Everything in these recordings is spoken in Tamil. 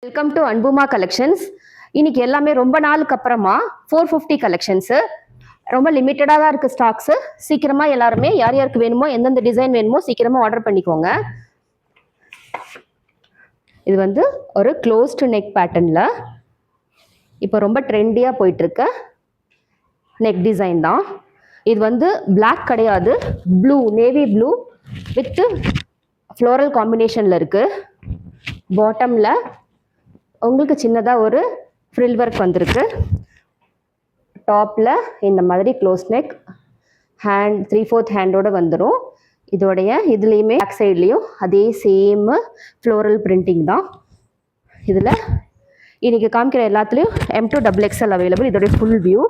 Welcome to அன்புமா collections. இன்னைக்கு எல்லாமே ரொம்ப நாளுக்கு அப்புறமா 450 கலெக்ஷன்ஸ். ரொம்ப லிமிட்டடாக தான் இருக்குது ஸ்டாக்ஸு. சீக்கிரமாக எல்லாருமே யார் யாருக்கு வேணுமோ எந்தெந்த டிசைன் வேணுமோ சீக்கிரமாக ஆர்டர் பண்ணிக்கோங்க. இது வந்து ஒரு க்ளோஸ்டு நெக் பேட்டர்னில் இப்போ ரொம்ப ட்ரெண்டியாக போயிட்டுருக்க நெக் டிசைன் தான். இது வந்து பிளாக் கிடையாது, blue, navy blue with floral காம்பினேஷனில் இருக்குது. பாட்டமில் உங்களுக்கு சின்னதாக ஒரு ஃப்ரில் ஒர்க் வந்திருக்கு. டாப்பில் இந்த மாதிரி க்ளோஸ் நெக், ஹேண்ட் 3/4 ஹேண்டோடு வந்துடும். இதோடைய இதுலேயுமே பேக் சைட்லேயும் அதே சேம் ஃப்ளோரல் பிரிண்டிங் தான். இதில் இன்றைக்கி காமிக்கிற எல்லாத்துலேயும் M2 XXL அவைலபிள். இதோடைய ஃபுல் வியூ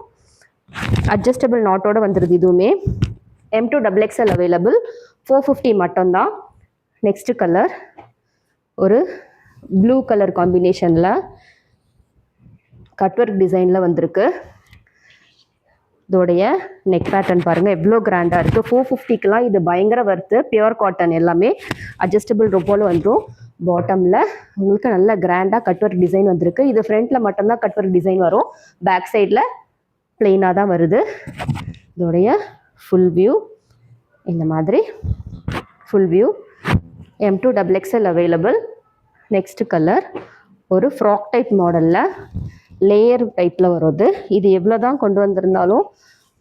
அட்ஜஸ்டபிள் நாட்டோடு வந்துடுது. இதுவுமே M2 XXL அவைலபிள். 450 மட்டும்தான். நெக்ஸ்ட்டு கலர் ஒரு ப்ளூ கலர் காம்பினேஷனில் கட்வொர்க் டிசைனில் வந்திருக்கு. இதோடைய நெக் பேட்டர்ன் பாருங்கள் எவ்வளோ கிராண்டாக இருக்குது. 450க்கெலாம் இது பயங்கர வர்த்து. பியூர் காட்டன், எல்லாமே அட்ஜஸ்டபிள் ரொப்போவில் வந்துடும். பாட்டமில் உங்களுக்கு நல்ல கிராண்டாக கட்வொர்க் டிசைன் வந்திருக்கு. இது ஃப்ரண்ட்டில் மட்டும்தான் கட்வொர்க் டிசைன் வரும், பேக் சைடில் பிளெயினாக தான் வருது. இதோடைய ஃபுல் வியூ இந்த மாதிரி full view. M2 XXL available. Next colour ஒரு ஃப்ராக் டைப் மாடலில் லேயர் டைப்பில் வருது. இது எவ்வளோ தான் கொண்டு வந்திருந்தாலும்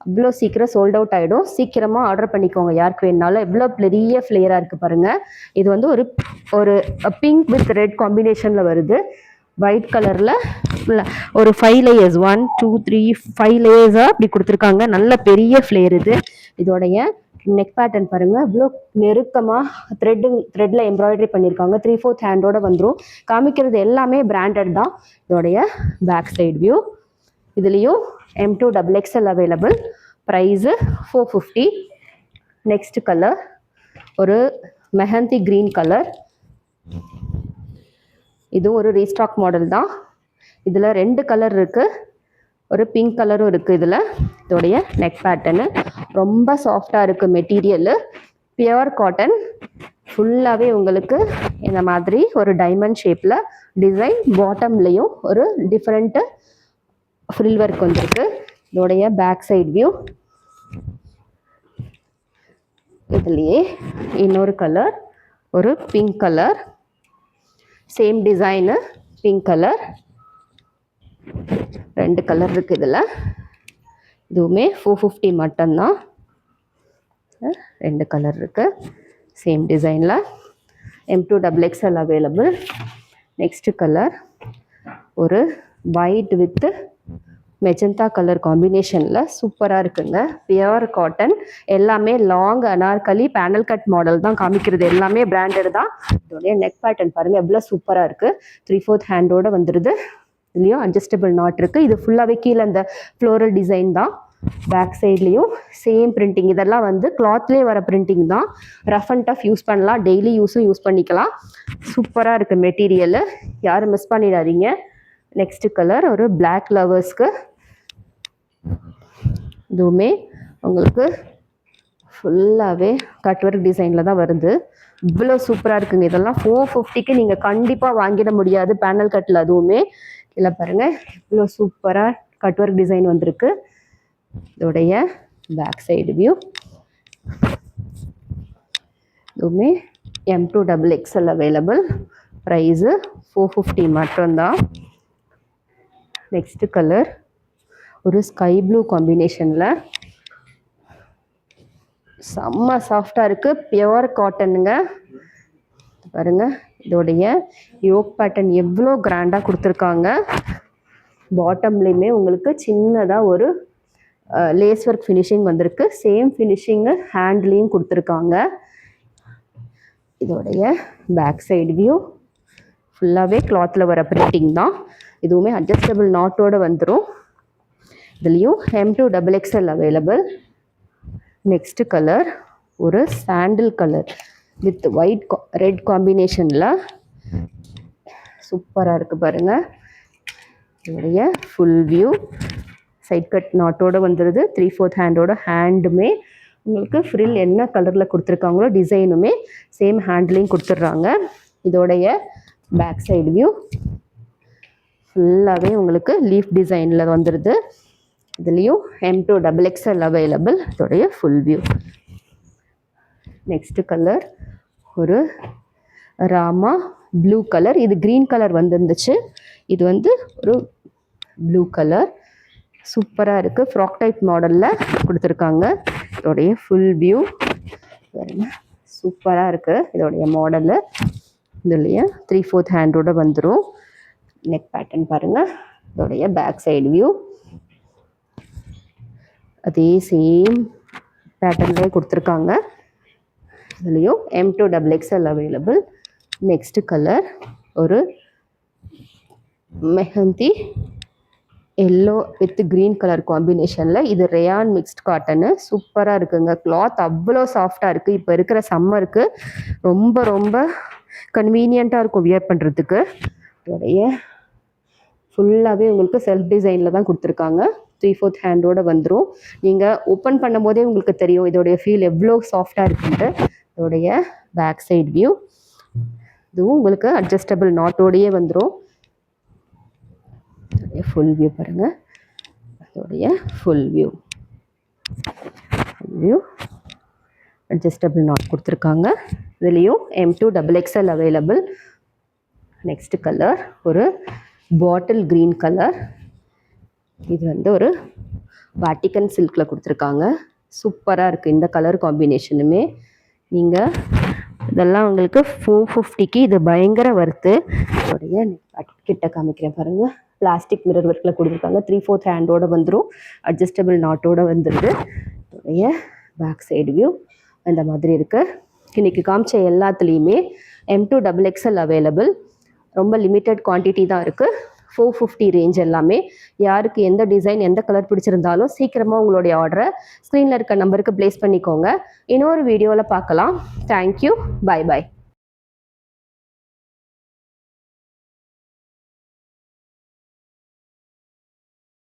அவ்வளோ சீக்கிரம் சோல்ட் அவுட் ஆகிடும். சீக்கிரமாக ஆர்டர் பண்ணிக்கோங்க யாருக்கு வேணுனாலும். எவ்வளோ பெரிய ஃப்ளேயராக இருக்குது பாருங்கள். இது வந்து ஒரு பிங்க் வித் ரெட் காம்பினேஷனில் வருது. ஒயிட் கலரில் ஒரு 5 லேயர்ஸ், 1 2 3 5 லேயர்ஸாக அப்படி கொடுத்துருக்காங்க. நல்ல பெரிய ஃப்ளேயர் இது. இதோடைய நெக் பேட்டர்ன் பாருங்கள் இவ்வளோ நெருக்கமாக த்ரெட்டில் எம்ப்ராய்டரி பண்ணியிருக்காங்க. 3/4 ஹேண்டோடு வந்துடும். காமிக்கிறது எல்லாமே பிராண்டட் தான். இதோடைய பேக் சைடு வியூ. இதுலேயும் M2 XXL available. Price 450. Next colour ஒரு மெஹந்தி க்ரீன் கலர். இதுவும் ஒரு ரீஸ்டாக் மாடல் தான். இதில் 2 கலர் இருக்குது, ஒரு பிங்க் கலரும் இருக்குது. இதோடைய நெக் பேட்டர்னு ரொம்ப சாஃப்டாக இருக்குது. Material pure cotton. ஃபுல்லாகவே உங்களுக்கு இந்த மாதிரி ஒரு டைமண்ட் ஷேப்பில் டிசைன். பாட்டம்லேயும் ஒரு டிஃப்ரெண்ட்டு ஃப்ரில் ஒர்க் வந்துருக்கு. இதோடைய பேக் சைடு வியூ. இதுலேயே இன்னொரு கலர் ஒரு pink colour, same design pink colour. 2 colour இருக்குது இதில். இதுவுமே 450 மட்டும்தான். 2 கலர் இருக்குது சேம் டிசைனில். M2 XXL available. Next colour ஒரு ஒயிட் வித் மெஜந்தா கலர் காம்பினேஷனில் சூப்பராக இருக்குங்க. Pure cotton. எல்லாமே long anarkali panel cut model தான் காமிக்கிறது. எல்லாமே பிராண்டட் தான். இதோடைய நெக் பேட்டர்ன் பாருங்கள் எவ்வளோ சூப்பராக இருக்குது. 3/4 ஹேண்டோடு வந்துடுது. இதுலேயும் அட்ஜஸ்டபிள் நாட் இருக்குது. இது ஃபுல்லாகவே கீழே அந்த ஃப்ளோரல் டிசைன் தான். பேக் சைட்லேயும் சேம் பிரிண்டிங். இதெல்லாம் வந்து கிளாத்லேயே வர பிரிண்டிங் தான். ரஃப் அண்ட் டஃப் யூஸ் பண்ணலாம், டெய்லி யூஸ் பண்ணிக்கலாம். சூப்பராக இருக்குது மெட்டீரியலு. யாரும் மிஸ் பண்ணிடாதீங்க. நெக்ஸ்ட்டு கலர் ஒரு பிளாக் லவர்ஸ்க்கு. இதுவுமே உங்களுக்கு ஃபுல்லாகவே கட்வொர்க் டிசைனில் தான் வருது. இவ்வளோ சூப்பராக இருக்குங்க. இதெல்லாம் 450க்கு நீங்கள் கண்டிப்பாக வாங்கிட முடியாது பேனல் கட்டில். அதுவுமே இல்லை பாருங்கள் இவ்வளோ சூப்பராக கட்வொர்க் டிசைன் வந்திருக்கு. இதோடைய பேக் சைடு வியூ. இதுவுமே M2 XXL அவைலபிள். ப்ரைஸு 450 மட்டும்தான். நெக்ஸ்ட்டு கலர் ஒரு ஸ்கை ப்ளூ காம்பினேஷனில் செம்ம சாஃப்டாக இருக்குது. பியூர் காட்டனுங்க. பாருங்கள் இதோடைய யோக் பேட்டர்ன் எவ்வளோ கிராண்டாக கொடுத்துருக்காங்க. பாட்டம்லேயுமே உங்களுக்கு சின்னதாக ஒரு லேஸ் ஒர்க் ஃபினிஷிங் வந்திருக்கு. சேம் ஃபினிஷிங்கு ஹேண்ட்லேயும் கொடுத்துருக்காங்க. இதோடைய பேக் சைடு வியூ ஃபுல்லாகவே கிளாத்தில் வர பிரிண்டிங் தான். இதுவுமே அட்ஜஸ்டபிள் நாட்டோடு வந்துடும். இதுலேயும் M2 XXL available. Next colour ஒரு சாண்டில் கலர் வித் ஒயிட் ரெட் காம்பினேஷனில் சூப்பராக இருக்குது பாருங்கள். இதோடைய ஃபுல் வியூ சைட் கட் நாட்டோடு வந்துடுது. 3/4 ஹேண்டோட ஹேண்டுமே உங்களுக்கு ஃப்ரில் என்ன கலரில் கொடுத்துருக்காங்களோ டிசைனுமே சேம் ஹேண்ட்லேயும் கொடுத்துட்றாங்க. இதோடைய பேக் சைடு வியூ ஃபுல்லாகவே உங்களுக்கு லீஃப் டிசைனில் வந்துடுது. இதுலேயும் M2 XXL அவைலபிள். இதோடைய ஃபுல் வியூ. நெக்ஸ்ட் கலர் ஒரு ராமா ப்ளூ கலர். இது க்ரீன் கலர் வந்துருந்துச்சு, இது வந்து ஒரு ப்ளூ கலர். சூப்பராக இருக்குது. ஃப்ராக் டைப் மாடலில் கொடுத்துருக்காங்க. இதோடைய ஃபுல் வியூ சூப்பராக இருக்குது. இதோடைய மாடலு இதுலேயே 3/4 ஹேண்டோட வந்துடும். நெக் பேட்டர்ன் பாருங்கள். இதோடைய பேக் சைடு வியூ அதே சேம் பேட்டர்ன்லேயே கொடுத்துருக்காங்க. இதுலேயும் M2 XXL available. Next colour ஒரு mehndi yellow with green colour காம்பினேஷனில். இது ரேயான் மிக்ஸ்ட் காட்டனு. சூப்பராக இருக்குங்க. கிளாத் அவ்வளோ சாஃப்டாக இருக்குது. இப்போ இருக்கிற சம்மருக்கு ரொம்ப ரொம்ப கன்வீனியண்ட்டாக இருக்கும் வியர் பண்ணுறதுக்கு. இதோடைய ஃபுல்லாகவே உங்களுக்கு செல்ஃப் டிசைனில் தான் கொடுத்துருக்காங்க. 3/4 ஹேண்டோடு வந்துடும். நீங்கள் ஓப்பன் பண்ணும் போதே உங்களுக்கு தெரியும் இதோடைய ஃபீல் எவ்வளோ சாஃப்டாக இருக்குன்ட்டு. இதோடைய பேக் சைட் வியூ இதுவும் உங்களுக்கு அட்ஜஸ்டபிள் நாட்டோடையே வந்துடும். ஃபுல் வியூ பாருங்கள். அதோடைய ஃபுல் வியூ அட்ஜஸ்டபிள் நாட் கொடுத்துருக்காங்க. இதுலேயும் M2 XXL available. Next colour ஒரு பாட்டில் க்ரீன் கலர். இது வந்து ஒரு வாட்டிக்கன் சில்கில் கொடுத்துருக்காங்க. சூப்பராக இருக்குது இந்த கலர் காம்பினேஷனுமே. நீங்கள் இதெல்லாம் உங்களுக்கு 450க்கு இது பயங்கர வர்த்து. இதோடைய கிட்ட காமிக்கிறேன் பாருங்கள். பிளாஸ்டிக் மிரர் ஒர்க்கில் கொடுத்துருக்காங்க. 3/4 ஹேண்டோட வந்துடும். அட்ஜஸ்டபிள் நாட்டோட வந்துடுது. இதோடைய பேக் சைடு வியூ அந்த மாதிரி இருக்குது. இன்றைக்கி காமிச்ச எல்லாத்துலேயுமே M2 XXL அவைலபிள். ரொம்ப லிமிட்டட் குவான்டிட்டி தான் இருக்குது. 450 ரேஞ்ச் எல்லாமே. யாருக்கு எந்த டிசைன் எந்த கலர் பிடிச்சிருந்தாலும் சீக்கிரமாக உங்களுடைய ஆர்டரை ஸ்க்ரீனில் இருக்க நம்பருக்கு ப்ளேஸ் பண்ணிக்கோங்க. இன்னொரு வீடியோவில் பார்க்கலாம். தேங்க்யூ. பை.